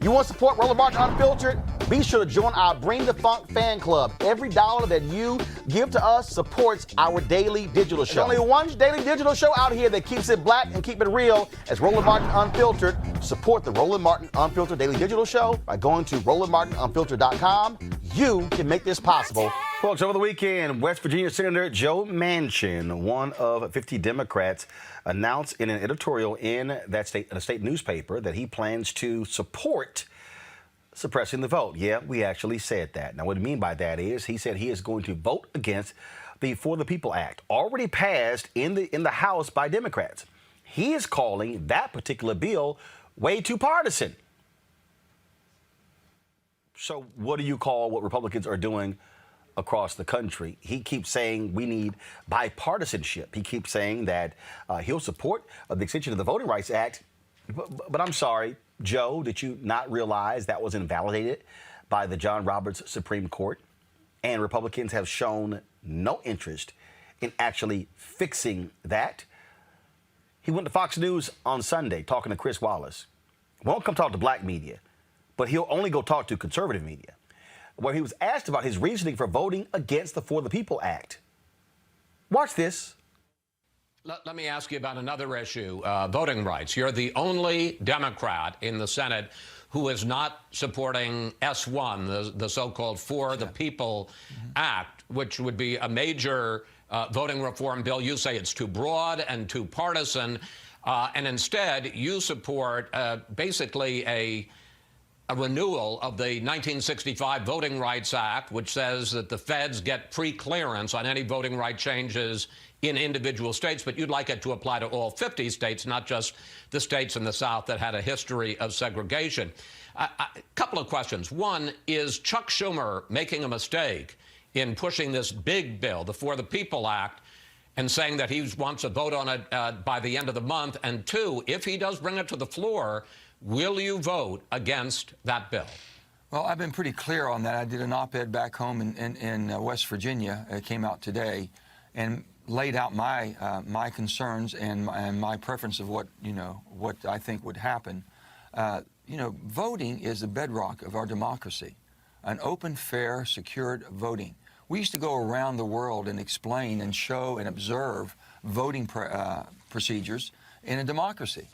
You want to support Roland Martin Unfiltered? Be sure to join our Bring the Funk fan club. Every dollar that you give to us supports our daily digital show. There's only one daily digital show out here that keeps it black and keep it real as Roland Martin Unfiltered. Support the Roland Martin Unfiltered daily digital show by going to RolandMartinUnfiltered.com. You can make this possible. Folks, over the weekend, West Virginia Senator Joe Manchin, one of 50 Democrats, announced in an editorial in a state newspaper that he plans to support suppressing the vote. Yeah, we actually said that. Now, what I mean by that is he said he is going to vote against the For the People Act, already passed in the House by Democrats. He is calling that particular bill way too partisan. So what do you call what Republicans are doing across the country? He keeps saying we need bipartisanship. He keeps saying that he'll support the extension of the Voting Rights Act. But I'm sorry, Joe, did you not realize that was invalidated by the John Roberts Supreme Court? And Republicans have shown no interest in actually fixing that. He went to Fox News on Sunday talking to Chris Wallace. Won't come talk to black media, but he'll only go talk to conservative media, where he was asked about his reasoning for voting against the For the People Act. Watch this. Let me ask you about another issue, voting rights. You're the only Democrat in the Senate who is not supporting S1, the so-called For the People Act, which would be a major voting reform bill. You say it's too broad and too partisan, and instead you support basically a renewal of the 1965 Voting Rights Act, which says that the feds get pre-clearance on any voting right changes in individual states, but you'd like it to apply to all 50 states, not just the states in the South that had a history of segregation. A couple of questions. One, is Chuck Schumer making a mistake in pushing this big bill, the For the People Act, and saying that he wants a vote on it by the end of the month? And two, if he does bring it to the floor, will you vote against that bill? Well, I've been pretty clear on that. I did an op-ed back home in West Virginia. It came out today, and laid out my concerns and my preference of what I think would happen. Voting is the bedrock of our democracy. An open, fair, secured voting. We used to go around the world and explain and show and observe voting procedures in a democracy.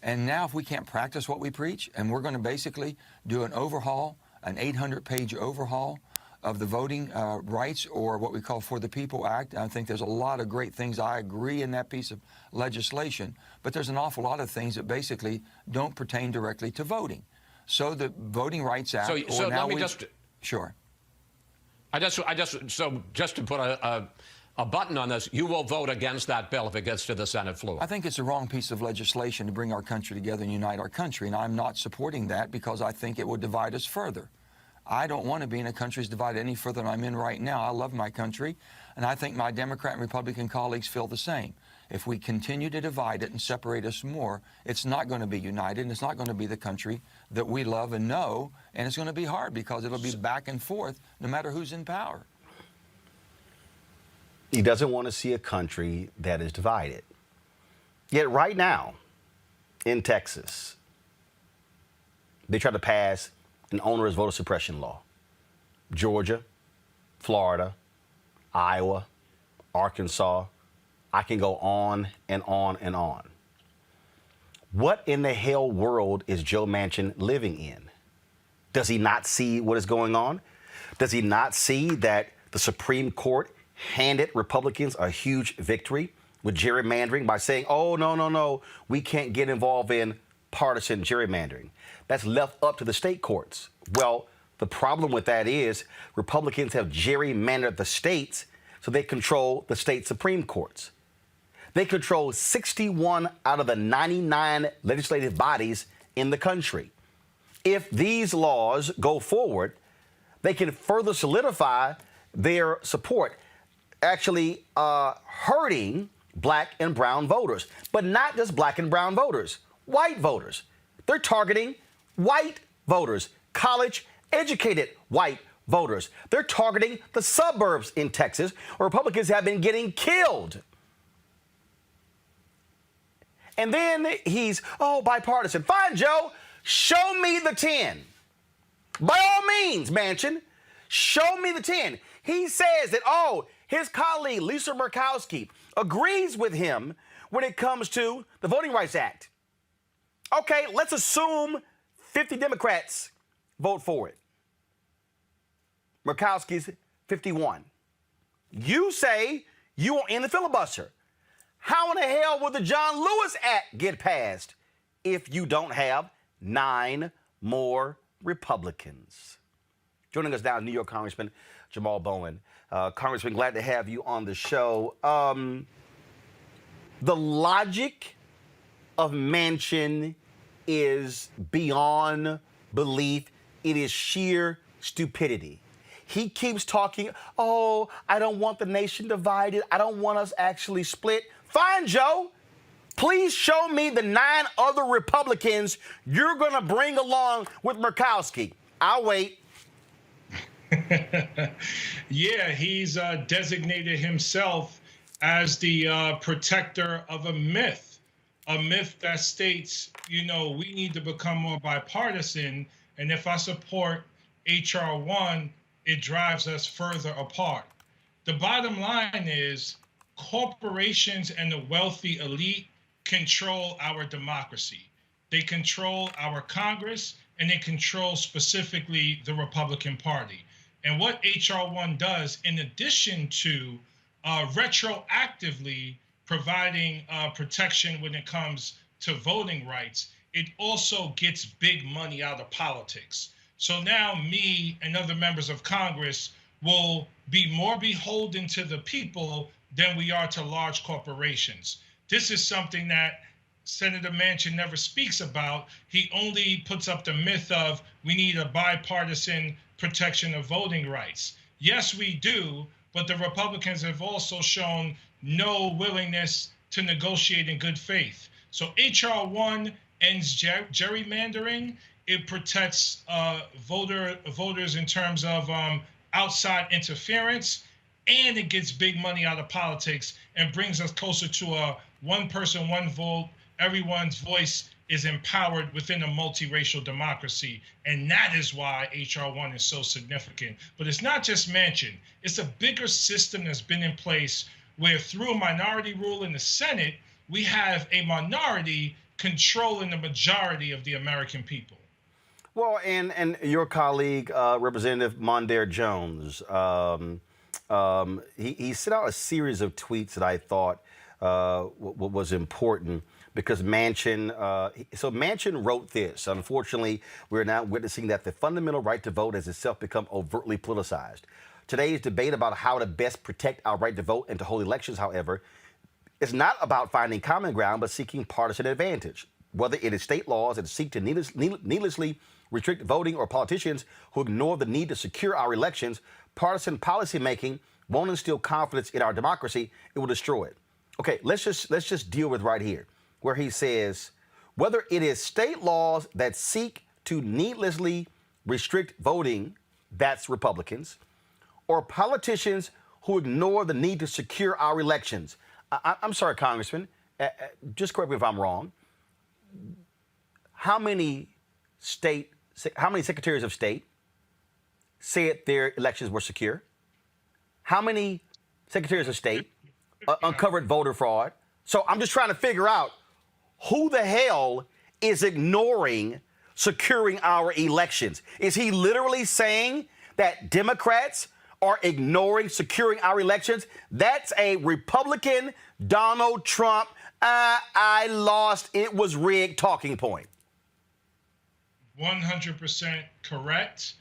And now if we can't practice what we preach, and we're going to basically do an overhaul, an 800-page overhaul of the voting rights, or what we call For the People Act. I think there's a lot of great things. I agree in that piece of legislation, but there's an awful lot of things that basically don't pertain directly to voting. So the Voting Rights Act. So let me just. Sure. So just to put a button on this, you will vote against that bill if it gets to the Senate floor. I think it's a wrong piece of legislation to bring our country together and unite our country, and I'm not supporting that because I think it would divide us further. I don't want to be in a country that's divided any further than I'm in right now. I love my country, and I think my Democrat and Republican colleagues feel the same. If we continue to divide it and separate us more, it's not going to be united, and it's not going to be the country that we love and know, and it's going to be hard because it'll be back and forth no matter who's in power. He doesn't want to see a country that is divided. Yet right now, in Texas, they try to pass an onerous voter suppression law. Georgia, Florida, Iowa, Arkansas. I can go on and on and on. What in the hell world is Joe Manchin living in? Does he not see what is going on? Does he not see that the Supreme Court handed Republicans a huge victory with gerrymandering by saying, oh, no, we can't get involved in partisan gerrymandering? That's left up to the state courts. Well, the problem with that is Republicans have gerrymandered the states so they control the state Supreme Courts. They control 61 out of the 99 legislative bodies in the country. If these laws go forward, they can further solidify their support, actually hurting black and brown voters. But not just black and brown voters, white voters. They're targeting white voters, college-educated white voters. They're targeting the suburbs in Texas where Republicans have been getting killed. And then he's, bipartisan. Fine, Joe. Show me the 10. By all means, Manchin, show me the 10. He says that, his colleague, Lisa Murkowski, agrees with him when it comes to the Voting Rights Act. Okay, let's assume 50 Democrats vote for it. Murkowski's 51. You say you will end the filibuster. How in the hell will the John Lewis Act get passed if you don't have 9 more Republicans? Joining us now, New York Congressman Jamaal Bowman. Congressman, glad to have you on the show. The logic of Manchin is beyond belief. It is sheer stupidity. He keeps talking, I don't want the nation divided. I don't want us actually split. Fine, Joe. Please show me the 9 other Republicans you're going to bring along with Murkowski. I'll wait. Yeah, he's designated himself as the protector of a myth that states, we need to become more bipartisan. And if I support HR1, it drives us further apart. The bottom line is corporations and the wealthy elite control our democracy. They control our Congress, and they control specifically the Republican Party. And what HR1 does, in addition to retroactively providing protection when it comes to voting rights, it also gets big money out of politics. So now me and other members of Congress will be more beholden to the people than we are to large corporations. This is something that Senator Manchin never speaks about. He only puts up the myth of we need a bipartisan protection of voting rights. Yes, we do, but the Republicans have also shown no willingness to negotiate in good faith. So HR1 ends gerrymandering. It protects voters in terms of outside interference, and it gets big money out of politics and brings us closer to a one person, one vote. Everyone's voice is empowered within a multiracial democracy. And that is why HR1 is so significant. But it's not just Manchin. It's a bigger system that's been in place where through a minority rule in the Senate, we have a minority controlling the majority of the American people. Well, and your colleague, Representative Mondaire Jones, he sent out a series of tweets that I thought was important because Manchin, Manchin wrote this. Unfortunately, we're now witnessing that the fundamental right to vote has itself become overtly politicized. Today's debate about how to best protect our right to vote and to hold elections, however, is not about finding common ground, but seeking partisan advantage. Whether it is state laws that seek to needlessly restrict voting or politicians who ignore the need to secure our elections, partisan policymaking won't instill confidence in our democracy. It will destroy it. Okay, let's just deal with right here, where he says, whether it is state laws that seek to needlessly restrict voting, that's Republicans, or politicians who ignore the need to secure our elections. I'm sorry, Congressman, just correct me if I'm wrong. How many secretaries of state said their elections were secure? How many secretaries of state uncovered voter fraud? So I'm just trying to figure out who the hell is ignoring securing our elections. Is he literally saying that Democrats are ignoring securing our elections? That's a Republican Donald Trump, I lost, it was rigged talking point. 100% correct.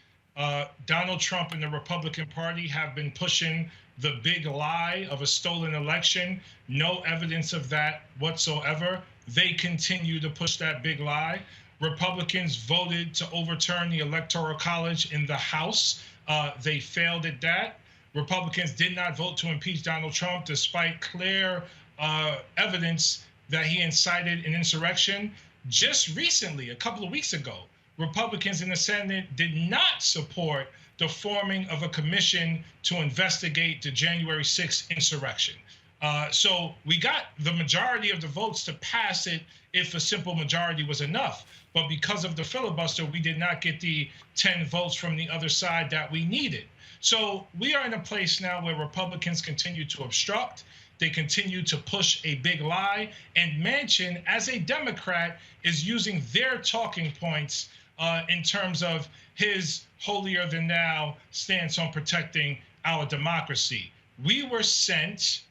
Donald Trump and the Republican Party have been pushing the big lie of a stolen election. No evidence of that whatsoever. They continue to push that big lie. Republicans voted to overturn the Electoral College in the House. They failed at that. Republicans did not vote to impeach Donald Trump despite clear evidence that he incited an insurrection. Just recently, a couple of weeks ago, Republicans in the Senate did not support the forming of a commission to investigate the January 6th insurrection. So we got the majority of the votes to pass it if a simple majority was enough. But because of the filibuster, we did not get the 10 votes from the other side that we needed. So we are in a place now where Republicans continue to obstruct. They continue to push a big lie. And Manchin, as a Democrat, is using their talking points in terms of his holier-than-thou stance on protecting our democracy. We were sent,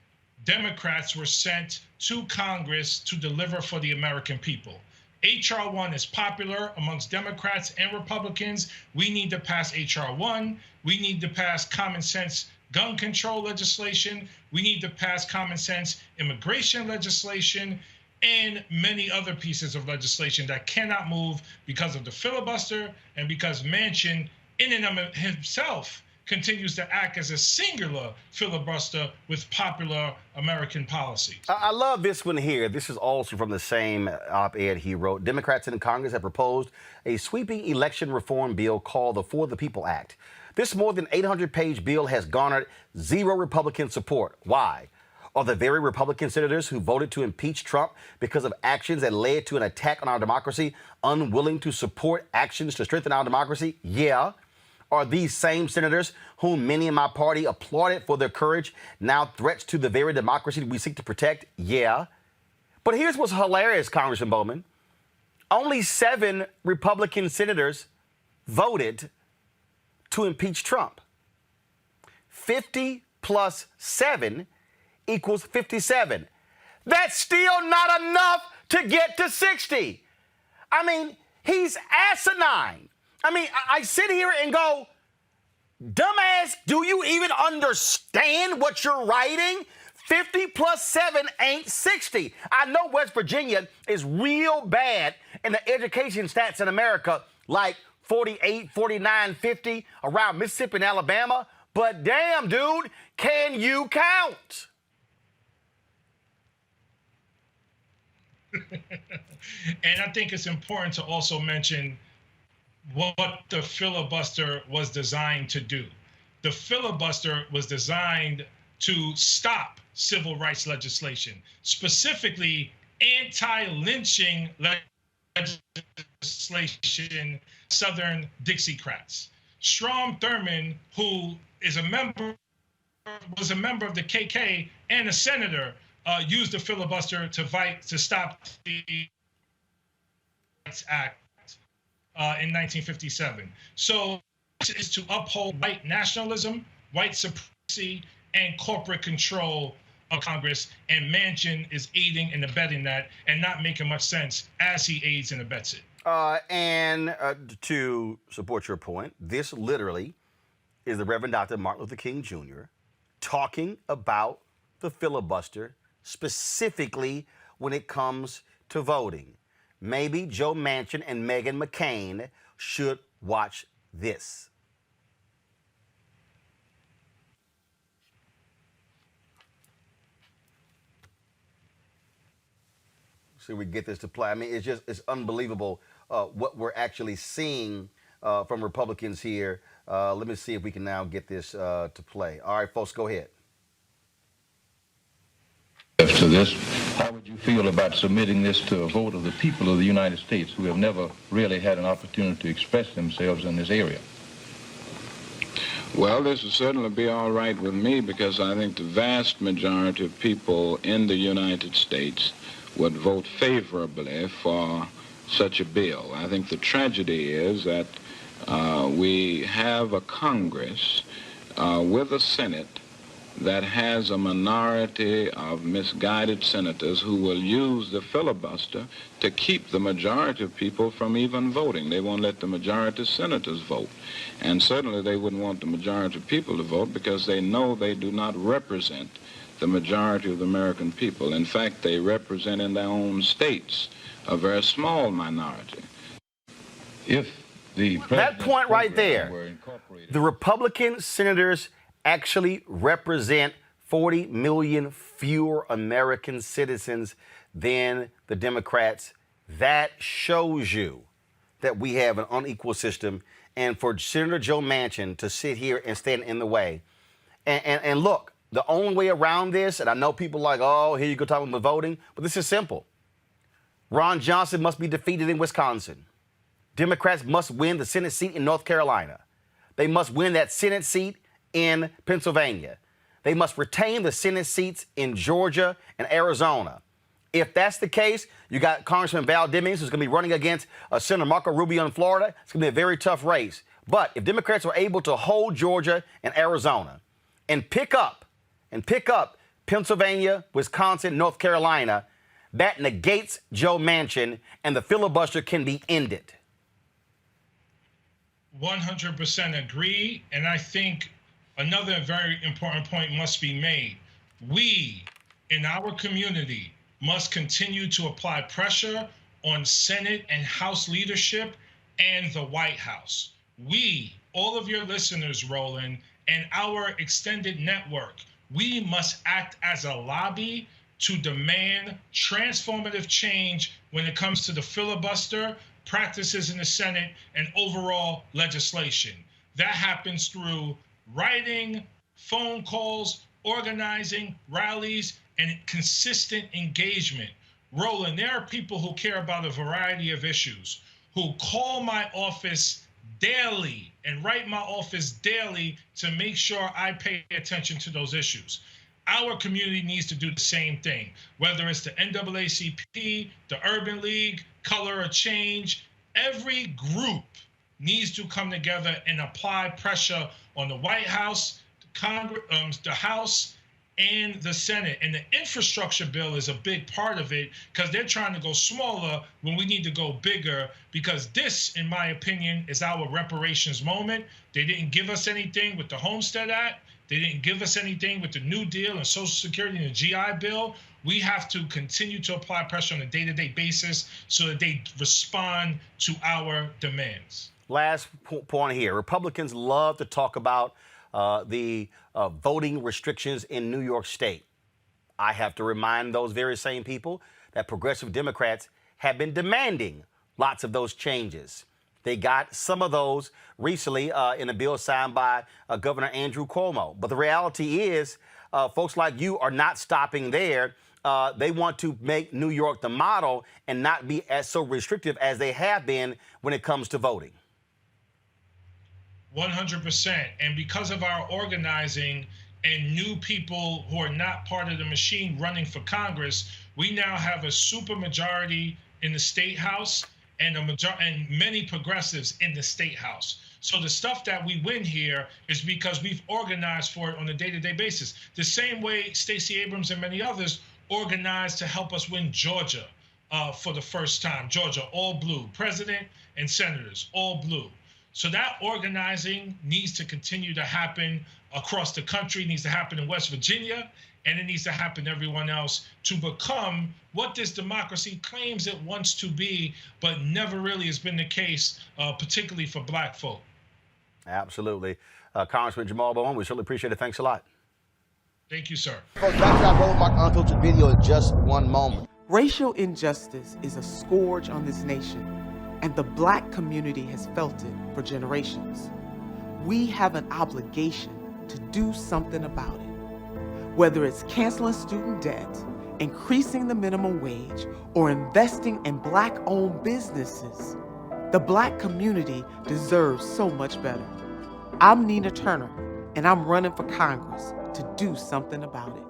Democrats were sent to Congress to deliver for the American people. HR1 is popular amongst Democrats and Republicans. We need to pass HR1. We need to pass common sense gun control legislation. We need to pass common sense immigration legislation and many other pieces of legislation that cannot move because of the filibuster and because Manchin, in and of himself, continues to act as a singular filibuster with popular American policies. I love this one here. This is also from the same op-ed he wrote. Democrats in Congress have proposed a sweeping election reform bill called the For the People Act. This more than 800-page bill has garnered zero Republican support. Why? Are the very Republican senators who voted to impeach Trump because of actions that led to an attack on our democracy unwilling to support actions to strengthen our democracy? Yeah. Are these same senators whom many in my party applauded for their courage now threats to the very democracy we seek to protect? Yeah. But here's what's hilarious, Congressman Bowman. Only 7 Republican senators voted to impeach Trump. 50 plus 7 equals 57. That's still not enough to get to 60. I mean, he's asinine. I mean, I sit here and go, dumbass, do you even understand what you're writing? 50 plus 7 ain't 60. I know West Virginia is real bad in the education stats in America, like 48, 49, 50 around Mississippi and Alabama. But damn, dude, can you count? And I think it's important to also mention what the filibuster was designed to do. The filibuster was designed to stop civil rights legislation, specifically anti-lynching legislation, Southern Dixiecrats. Strom Thurmond, who was a member of the KK and a senator, used the filibuster to stop the Rights Act in 1957. So this is to uphold white nationalism, white supremacy, and corporate control of Congress. And Manchin is aiding and abetting that and not making much sense as he aids and abets it. And to support your point, this literally is the Reverend Dr. Martin Luther King Jr. talking about the filibuster, specifically when it comes to voting. Maybe Joe Manchin and Meghan McCain should watch this. So we get this to play. I mean, it's unbelievable what we're actually seeing from Republicans here. Let me see if we can now get this to play. All right, folks, go ahead. To this, how would you feel about submitting this to a vote of the people of the United States who have never really had an opportunity to express themselves in this area? Well, this would certainly be all right with me because I think the vast majority of people in the United States would vote favorably for such a bill. I think the tragedy is that we have a Congress with a Senate that has a minority of misguided senators who will use the filibuster to keep the majority of people from even voting. They won't let the majority of senators vote. And certainly they wouldn't want the majority of people to vote because they know they do not represent the majority of the American people. In fact, they represent in their own states a very small minority. If the that point right there, the Republican senators actually represent 40 million fewer American citizens than the Democrats. That shows you that we have an unequal system. And for Senator Joe Manchin to sit here and stand in the way. And look, the only way around this, and I know people are like, oh, here you go talking about voting, but this is simple. Ron Johnson must be defeated in Wisconsin. Democrats must win the Senate seat in North Carolina. They must win that Senate seat in Pennsylvania. They must retain the Senate seats in Georgia and Arizona. If that's the case, you got Congressman Val Demings, who's going to be running against Senator Marco Rubio in Florida. It's going to be a very tough race. But if Democrats are able to hold Georgia and Arizona and pick up Pennsylvania, Wisconsin, North Carolina, that negates Joe Manchin, and the filibuster can be ended. 100% agree. And I think another very important point must be made. We, in our community, must continue to apply pressure on Senate and House leadership and the White House. We, all of your listeners, Roland, and our extended network, we must act as a lobby to demand transformative change when it comes to the filibuster, practices in the Senate, and overall legislation. That happens through writing, phone calls, organizing, rallies, and consistent engagement. Roland, there are people who care about a variety of issues, who call my office daily and write my office daily to make sure I pay attention to those issues. Our community needs to do the same thing, whether it's the NAACP, the Urban League, Color of Change. Every group needs to come together and apply pressure on the White House, the House, and the Senate. And the infrastructure bill is a big part of it because they're trying to go smaller when we need to go bigger, because this, in my opinion, is our reparations moment. They didn't give us anything with the Homestead Act. They didn't give us anything with the New Deal and Social Security and the GI Bill. We have to continue to apply pressure on a day-to-day basis so that they respond to our demands. Last point here. Republicans love to talk about the voting restrictions in New York State. I have to remind those very same people that progressive Democrats have been demanding lots of those changes. They got some of those recently in a bill signed by Governor Andrew Cuomo. But the reality is, folks like you are not stopping there. They want to make New York the model and not be as so restrictive as they have been when it comes to voting. 100%. And because of our organizing and new people who are not part of the machine running for Congress, we now have a supermajority in the State House and many progressives in the State House. So the stuff that we win here is because we've organized for it on a day-to-day basis. The same way Stacey Abrams and many others organized to help us win Georgia for the first time. Georgia, all blue. President and senators, all blue. So that organizing needs to continue to happen across the country, needs to happen in West Virginia, and it needs to happen everyone else to become what this democracy claims it wants to be, but never really has been the case, particularly for Black folk. Absolutely. Congressman Jamaal Bowman, we certainly appreciate it. Thanks a lot. Thank you, sir. Folks, back to our Roland Martin unfiltered video in just one moment. Racial injustice is a scourge on this nation, and the Black community has felt it for generations. We have an obligation to do something about it. Whether it's canceling student debt, increasing the minimum wage, or investing in Black-owned businesses, the Black community deserves so much better. I'm Nina Turner, and I'm running for Congress to do something about it.